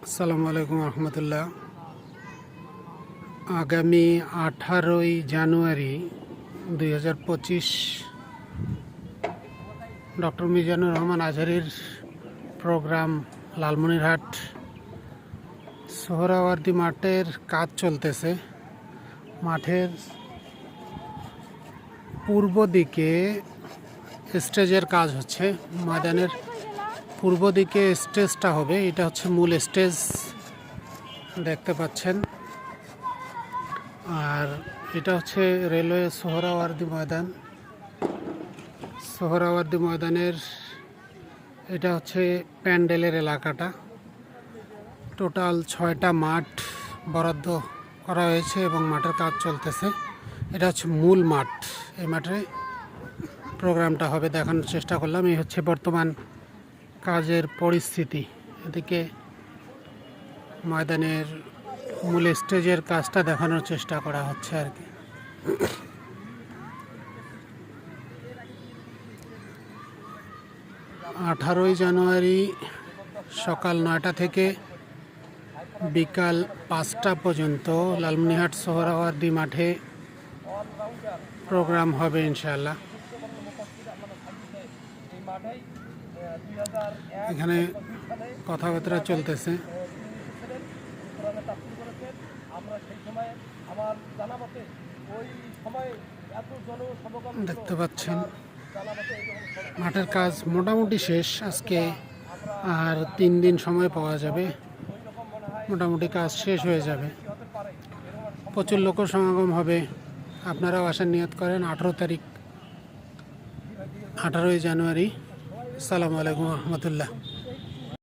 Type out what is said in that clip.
আসসালামু আলাইকুম রহমতুল্লাহ। আগামী 18ই জানুয়ারি 2025 ডক্টর মিজানুর রহমান আজহারীর প্রোগ্রাম লালমনিরহাট সোহরাওয়ার্দী মাঠের কাজ চলতেছে। মাঠের পূর্ব দিকে স্টেজের কাজ হচ্ছে। ময়দানের পূর্ব দিকে স্টেজটা হবে, এটা হচ্ছে মূল স্টেজ দেখতে পাচ্ছেন। আর এটা হচ্ছে রেলওয়ে সোহরাওয়ার্দী ময়দান। সোহরাওয়ার্দী ময়দানের এটা হচ্ছে প্যান্ডেলের এলাকাটা। টোটাল 6টা মাঠ বরাদ্দ করা হয়েছে এবং মাঠের কাজ চলতেছে। এটা হচ্ছে মূল মাঠ। এই মাঠে প্রোগ্রামটা হবে, দেখানোর চেষ্টা করলাম। এই হচ্ছে বর্তমান কাজের পরিস্থিতি। এদিকে ময়দানের মূল স্টেজের কাজটা দেখানোর চেষ্টা করা হচ্ছে আর কি। 18ই জানুয়ারি সকাল 9টা থেকে বিকাল 5টা পর্যন্ত লালমনিরহাট সোহরাওয়ার্দী মাঠে প্রোগ্রাম হবে ইনশাআল্লাহ। এখানে কথাবার্তা চলতেছে। দেখতে পাচ্ছেন মাঠের কাজ মোটামুটি শেষ। আজকে আর 3 দিন সময় পাওয়া যাবে, মোটামুটি কাজ শেষ হয়ে যাবে। প্রচুর লোক সমাগম হবে, আপনারাও আসার নিয়ত করেন। 18ই জানুয়ারি। আসসালামু আলাইকুম রহমতুল্লাহ।